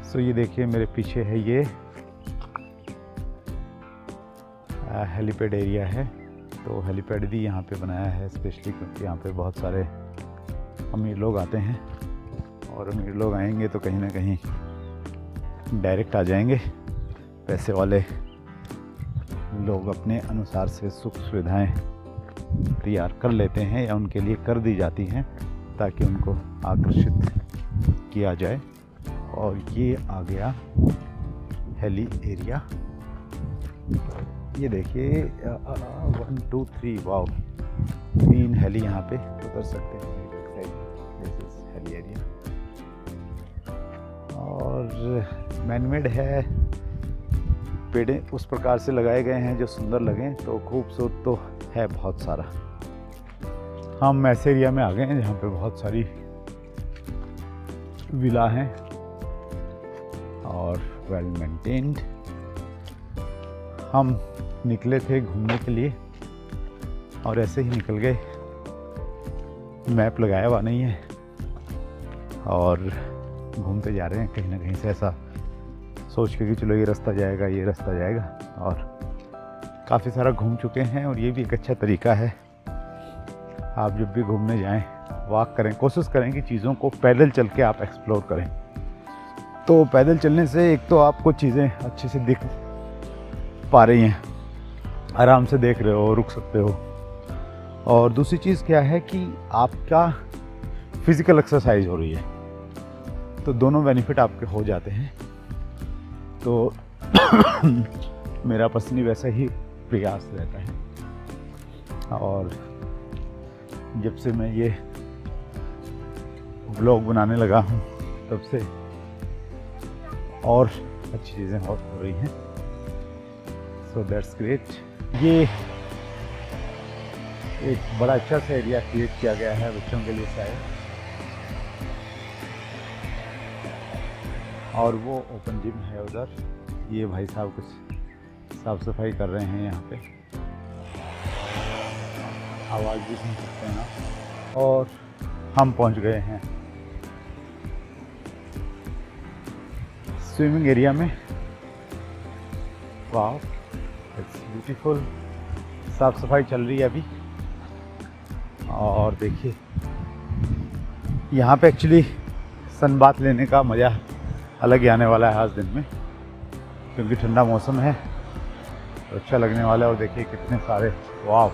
सो ये देखिए मेरे पीछे है ये हेलीपैड एरिया है। तो हेलीपैड भी यहाँ पे बनाया है स्पेशली, क्योंकि यहाँ पे बहुत सारे अमीर लोग आते हैं, और अमीर लोग आएंगे तो कहीं ना कहीं डायरेक्ट आ जाएंगे। पैसे वाले लोग अपने अनुसार से सुख सुविधाएं तैयार कर लेते हैं या उनके लिए कर दी जाती हैं ताकि उनको आकर्षित किया जाए। और ये आ गया हेली एरिया। ये देखिए 1 2 3 वाओ, 3 हेली यहाँ पे उतर सकते हैं। दिस इज हेली एरिया और मैनमेड है। पेड़े उस प्रकार से लगाए गए हैं जो सुंदर लगें, तो खूबसूरत तो है बहुत सारा। हम ऐसे एरिया में आ गए हैं जहाँ पे बहुत सारी विला हैं और वेल मेंटेन्ड। हम निकले थे घूमने के लिए और ऐसे ही निकल गए, मैप लगाया हुआ नहीं है और घूमते जा रहे हैं कहीं ना कहीं से, ऐसा सोच के कि चलो ये रास्ता जाएगा, ये रास्ता जाएगा। और काफ़ी सारा घूम चुके हैं और ये भी एक अच्छा तरीका है। आप जब भी घूमने जाएं, वॉक करें, कोशिश करें कि चीज़ों को पैदल चल के आप एक्सप्लोर करें। तो पैदल चलने से एक तो आपको चीज़ें अच्छे से दिख पा रही हैं, आराम से देख रहे हो, रुक सकते हो। और दूसरी चीज़ क्या है कि आपका फिज़िकल एक्सरसाइज हो रही है, तो दोनों बेनिफिट आपके हो जाते हैं। तो मेरा पर्सनली वैसा ही प्रयास रहता है। और जब से मैं ये व्लॉग बनाने लगा हूँ तब से और अच्छी चीज़ें हो रही हैं। So that's great. ये एक बड़ा अच्छा सा एरिया क्रिएट किया गया है बच्चों के लिए शायद, और वो ओपन जिम है उधर। ये भाई साहब कुछ साफ सफाई कर रहे हैं यहाँ पे, आवाज़ भी सुन सकते हैं आप। और हम पहुँच गए हैं स्विमिंग एरिया में। वाह, इट्स ब्यूटीफुल। साफ सफाई चल रही है अभी। और देखिए यहाँ पे एक्चुअली सन बाथ लेने का मज़ा अलग ही आने वाला है आज दिन में, क्योंकि ठंडा मौसम है तो अच्छा लगने वाला है। और देखिए कितने सारे वाव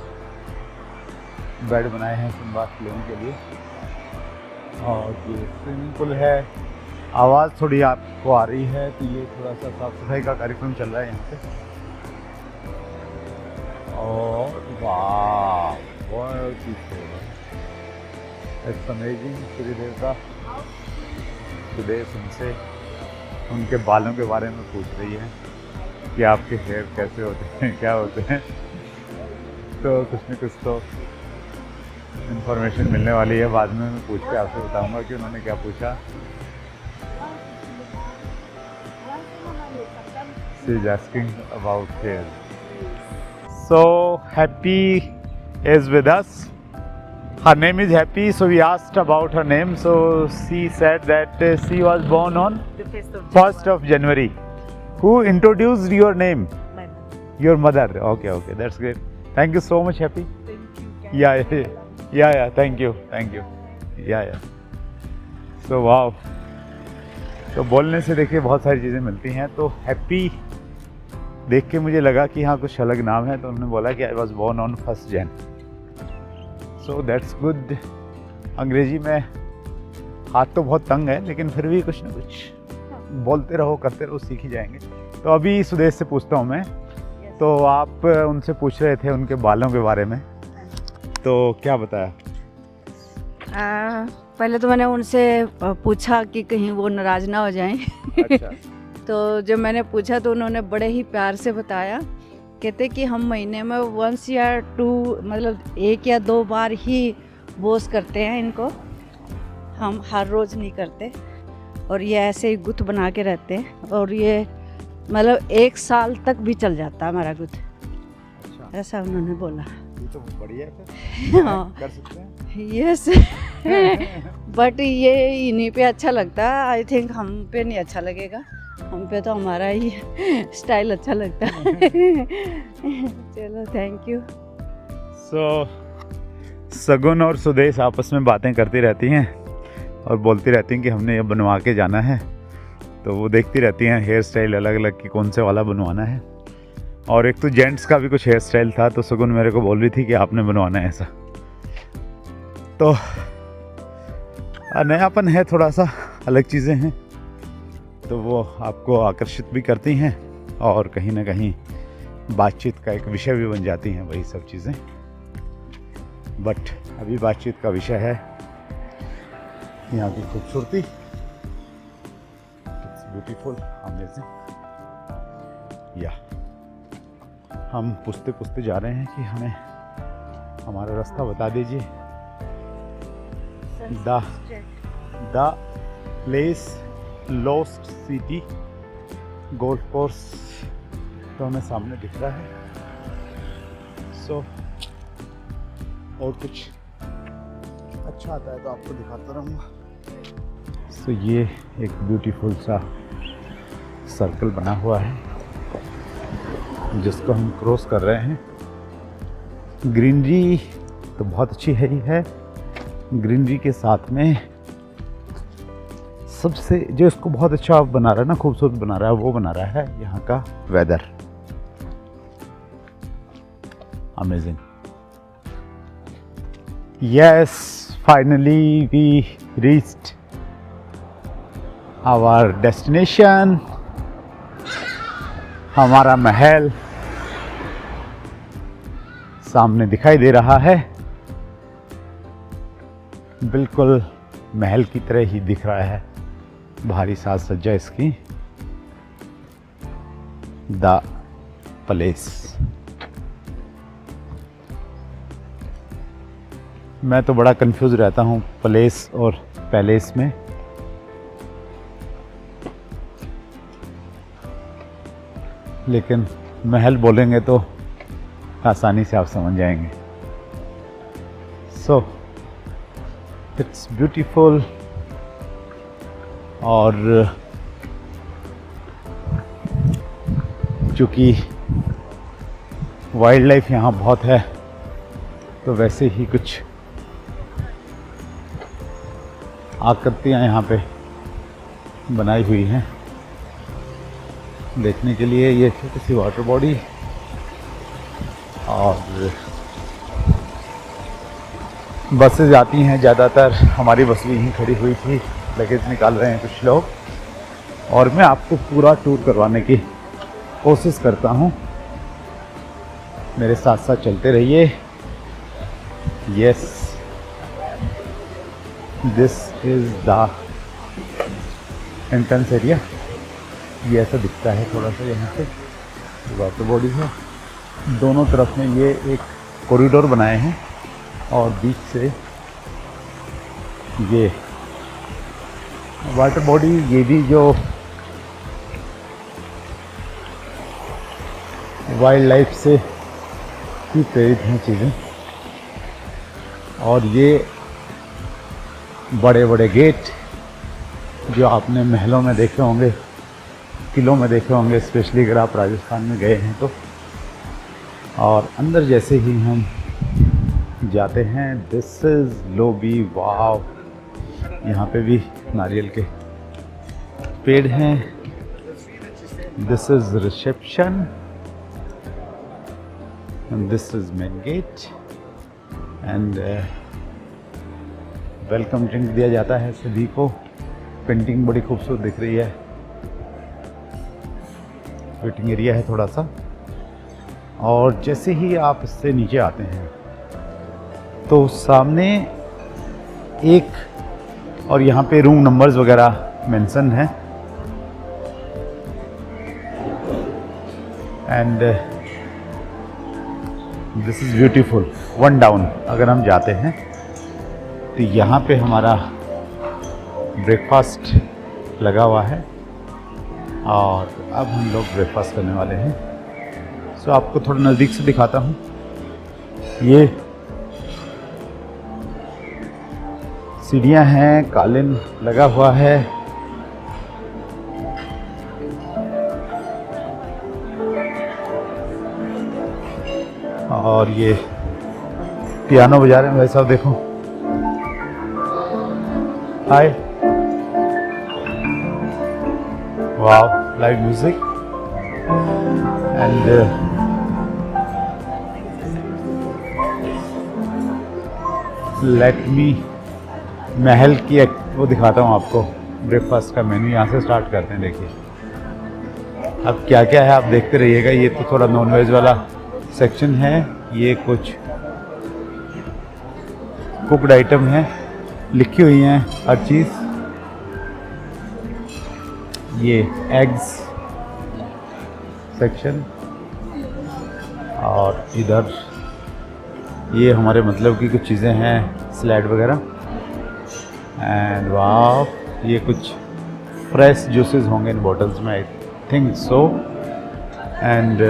बेड बनाए हैं सन बाथ लेने के लिए। और ये स्विमिंग पूल है। आवाज़ थोड़ी आपको आ रही है, तो ये थोड़ा सा साफ सफाई का कार्यक्रम चल रहा है यहाँ पे। और वाह, बहुत ही इट्स अमेजिंग। सूर्य देवता सुदेश उनसे उनके बालों के बारे में पूछ रही है कि आपके हेयर कैसे होते हैं, क्या होते हैं। तो कुछ न कुछ तो इन्फॉर्मेशन मिलने वाली है। बाद में मैं पूछ के आपसे बताऊंगा कि उन्होंने क्या पूछा। She is asking about hair. So Happy is with us. Her name is Happy, so we asked about her name. So she said that she was born on The 1st of January. Who introduced your name? My mother. Your mother. Okay, that's great. Thank you so much, Happy. Thank you. Yeah. Thank you. Yeah. So wow. तो बोलने से देखिए बहुत सारी चीज़ें मिलती हैं। तो हैप्पी देख के मुझे लगा कि हाँ कुछ अलग नाम है, तो उन्होंने बोला कि I was born on 1st Jan. So that's good. अंग्रेजी में हाथ तो बहुत तंग है, लेकिन फिर भी कुछ ना कुछ बोलते रहो, करते रहो, सीख ही जाएंगे। तो अभी सुदेश से पूछता हूँ मैं। तो आप उनसे पूछ रहे थे उनके बालों के बारे में, तो क्या बताया? पहले तो मैंने उनसे पूछा कि कहीं वो नाराज़ ना हो जाएं। अच्छा। तो जब मैंने पूछा तो उन्होंने बड़े ही प्यार से बताया। कहते कि हम महीने में 1 या 2 मतलब 1 या 2 बार ही वॉश करते हैं इनको, हम हर रोज़ नहीं करते। और ये ऐसे ही गुथ बना के रहते हैं और ये मतलब 1 साल तक भी चल जाता है हमारा गुथ। अच्छा। ऐसा उन्होंने बोला। ये तो बढ़िया है फिर। हाँ कर सकते हैं। यस बट ये इन्हीं पे अच्छा लगता है, आई थिंक हम पे नहीं अच्छा लगेगा, हम पे तो हमारा ही स्टाइल अच्छा लगता है। चलो थैंक यू। सगुन और सुदेश आपस में बातें करती रहती हैं और बोलती रहती हैं कि हमने ये बनवा के जाना है, तो वो देखती रहती हैं हेयर स्टाइल अलग अलग कि कौन से वाला बनवाना है। और एक तो जेंट्स का भी कुछ हेयर स्टाइल था, तो सगुन मेरे को बोल रही थी कि आपने बनवाना है ऐसा। तो नयापन है, थोड़ा सा अलग चीज़ें हैं, तो वो आपको आकर्षित भी करती हैं और कहीं ना कहीं बातचीत का एक विषय भी बन जाती हैं वही सब चीज़ें। बट अभी बातचीत का विषय है यहाँ की खूबसूरती। It's beautiful, amazing. या हम पूछते पूछते जा रहे हैं कि हमें हमारा रास्ता बता दीजिए। The place lost city golf course तो हमें सामने दिख रहा है। और कुछ अच्छा आता है तो आपको दिखाता रहूँगा। ये एक ब्यूटीफुल सा सर्कल बना हुआ है जिसको हम क्रॉस कर रहे हैं। ग्रीनरी तो बहुत अच्छी है ही है, ग्रीनरी के साथ में सबसे जो इसको बहुत अच्छा बना रहा है ना, खूबसूरत बना रहा है, वो बना रहा है यहाँ का weather. Amazing. Yes, finally we reached our destination. हमारा महल सामने दिखाई दे रहा है, बिल्कुल महल की तरह ही दिख रहा है, भारी साज सज्जा इसकी। The palace. मैं तो बड़ा कंफ्यूज रहता हूँ प्लेस और पैलेस में। लेकिन महल बोलेंगे तो आसानी से आप समझ जाएंगे। So it's beautiful. और चूँकि वाइल्ड लाइफ यहाँ बहुत है, तो वैसे ही कुछ आकृतियाँ यहाँ पे बनाई हुई हैं देखने के लिए। ये छोटी सी वाटर बॉडी, और बसेज आती हैं ज़्यादातर। हमारी बस भी यहीं खड़ी हुई थी, लगेज निकाल रहे हैं कुछ लोग, और मैं आपको पूरा टूर करवाने की कोशिश करता हूँ। मेरे साथ साथ चलते रहिए। Yes, this is the entrance area. ये ऐसा दिखता है थोड़ा सा यहाँ से। वाटर बॉडी है, दोनों तरफ में ये एक कॉरिडोर बनाए हैं, और बीच से ये वाटर बॉडी। ये भी जो वाइल्ड लाइफ से ही प्रेरित हैं चीज़ें। और ये बड़े बड़े गेट जो आपने महलों में देखे होंगे, किलों में देखे होंगे, स्पेशली अगर आप राजस्थान में गए हैं तो। और अंदर जैसे ही हम जाते हैं, दिस इज़ लोबी। वाव, यहाँ पे भी नारियल के पेड़ हैं। This is reception, and this is main gate, and welcome drink दिया जाता है सभी को। पेंटिंग बड़ी खूबसूरत दिख रही है। वेटिंग एरिया है थोड़ा सा। और जैसे ही आप इससे नीचे आते हैं तो सामने एक, और यहाँ पे रूम नंबर्स वगैरह मेंशन है। And this is beautiful. One down अगर हम जाते हैं तो यहाँ पे हमारा ब्रेकफास्ट लगा हुआ है, और अब हम लोग ब्रेकफास्ट करने वाले हैं। सो आपको थोड़ा नज़दीक से दिखाता हूँ। ये सीढ़ियाँ हैं, कालीन लगा हुआ है। और ये पियानो बजा रहे हैं भाई साहब, देखो। Hi, wow, live music and let me महल की वो दिखाता हूँ आपको। ब्रेकफास्ट का मेन्यू यहाँ से स्टार्ट करते हैं। देखिए अब क्या क्या है आप देखते रहिएगा। ये तो थोड़ा नॉनवेज वाला सेक्शन है। ये कुछ कुकड आइटम है, लिखी हुई हैं हर चीज़। ये एग्स सेक्शन, और इधर ये हमारे मतलब की कुछ चीज़ें हैं, स्लाइड वगैरह। एंड वाव, ये कुछ फ्रेश जूसेस होंगे इन बॉटल्स में, आई थिंक सो। एंड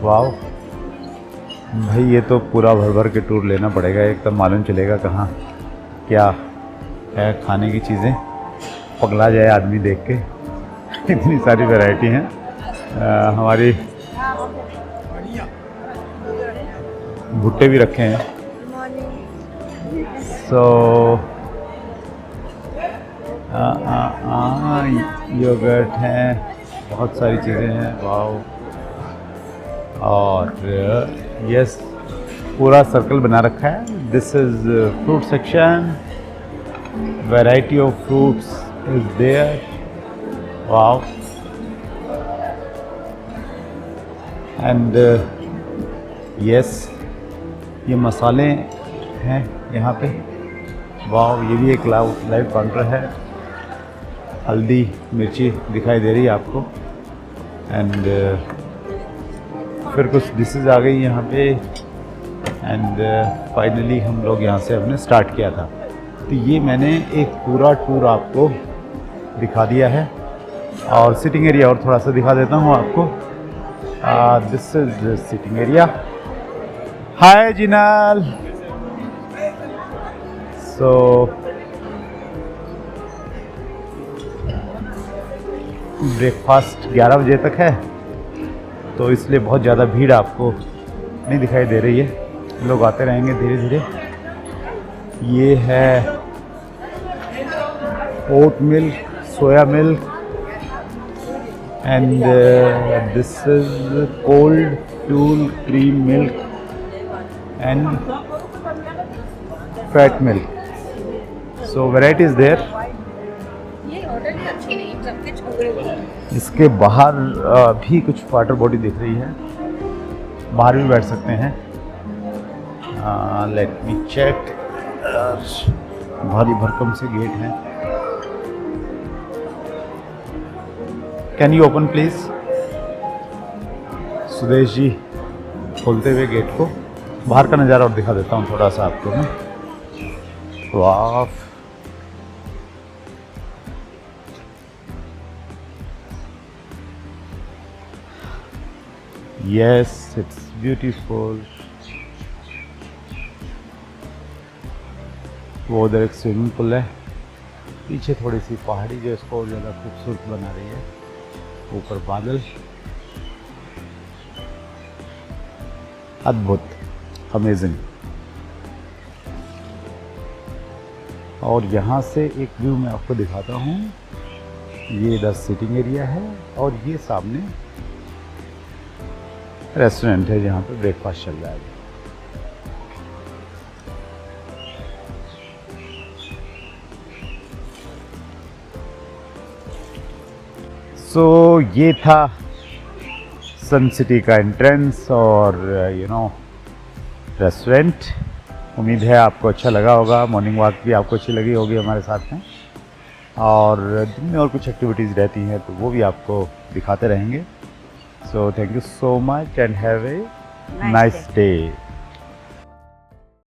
वाव भाई, ये तो पूरा भर भर के टूर लेना पड़ेगा, एक तब मालूम चलेगा कहाँ क्या है खाने की चीज़ें। पगला जाए आदमी देख के, इतनी सारी वैरायटी हैं। हमारी भुट्टे भी रखे हैं। सो योगर्ट हैं, बहुत सारी चीज़ें हैं। वाव, और यस, पूरा सर्कल बना रखा है। This is fruit section, variety of fruits is there. Wow, and yes, ये मसाले हैं यहाँ पे। वाव, ये भी एक लाइव काउंटर है। हल्दी मिर्ची दिखाई दे रही है आपको। एंड फिर कुछ डिशेज आ गई यहाँ पे। एंड फाइनली हम लोग यहाँ से हमने स्टार्ट किया था। तो ये मैंने एक पूरा टूर आपको दिखा दिया है। और सिटिंग एरिया और थोड़ा सा दिखा देता हूँ आपको। This is sitting area. Hi Jinal. So breakfast 11 बजे तक है, तो इसलिए बहुत ज़्यादा भीड़ आपको नहीं दिखाई दे रही है। लोग आते रहेंगे धीरे धीरे। ये है oat milk, soya milk, and this is cold tool cream milk and fat milk. So variety is there. इसके बाहर भी कुछ वाटर बॉडी दिख रही है, बाहर भी बैठ सकते हैं। Let me check. भारी भरकम से गेट है। Can you open please? Sudesh ji खोलते हुए गेट को। बाहर का नज़ारा और दिखा देता हूँ थोड़ा सा आपको मैं। वाह, yes, it's beautiful। वो उधर एक स्विमिंग पूल है, पीछे थोड़ी सी पहाड़ी जो इसको और ज़्यादा खूबसूरत बना रही है। ऊपर बादल, अद्भुत, अमेजिंग। और यहाँ से एक व्यू मैं आपको दिखाता हूँ। ये इधर सिटिंग एरिया है और ये सामने रेस्टोरेंट है जहाँ पे ब्रेकफास्ट चल रहा है। सो ये था सन सिटी का एंट्रेंस और रेस्टोरेंट। उम्मीद है आपको अच्छा लगा होगा। मॉर्निंग वॉक भी आपको अच्छी लगी होगी हमारे साथ में। और दिन में और कुछ एक्टिविटीज़ रहती हैं तो वो भी आपको दिखाते रहेंगे। So thank you so much and have a nice day.